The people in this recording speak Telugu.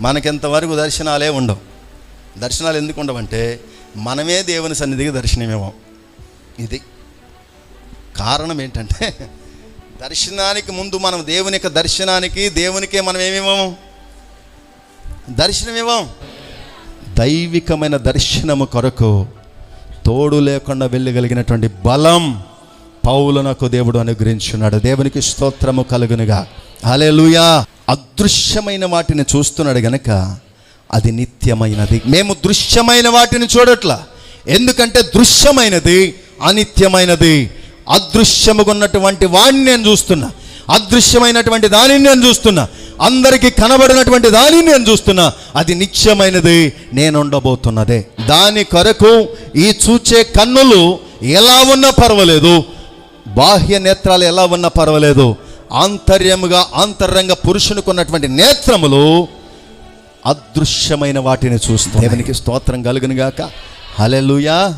మనకింతవరకు దర్శనాలే ఉండవు. దర్శనాలు ఎందుకు ఉండవంటే మనమే దేవుని సన్నిధికి దర్శనమేమో. ఇది కారణం ఏంటంటే దర్శనానికి ముందు మనం దేవుని యొక్క దర్శనానికి దేవునికే మనం ఏమేమో దర్శనమేమో. దైవికమైన దర్శనము కొరకు తోడు లేకుండా వెళ్ళగలిగినటువంటి బలం పౌలునకు దేవుడు అనుగ్రహించున్నాడు. దేవునికి స్తోత్రము కలుగునుగా. హల్లెలూయా. అదృశ్యమైన వాటిని చూస్తున్నాడు గనక అది నిత్యమైనది. మేము దృశ్యమైన వాటిని చూడట్లా, ఎందుకంటే దృశ్యమైనది అనిత్యమైనది. అదృశ్యముగా ఉన్నటువంటి వాడిని నేను చూస్తున్నా, అదృశ్యమైనటువంటి దానిని నేను చూస్తున్నా, అందరికీ కనబడినటువంటి దానిని నేను చూస్తున్నా. అది నిత్యమైనది, నేను ఉండబోతున్నదే. దాని కొరకు ఈ చూచే కన్నులు ఎలా ఉన్నా పర్వాలేదు, బాహ్య నేత్రాలు ఎలా ఉన్నా పర్వాలేదు, ఆంతరంగ పురుషునికి ఉన్నటువంటి నేత్రములు అదృశ్యమైన వాటిని చూస్తాం. దేవునికి స్తోత్రం కలుగునుగాక. హల్లెలూయా.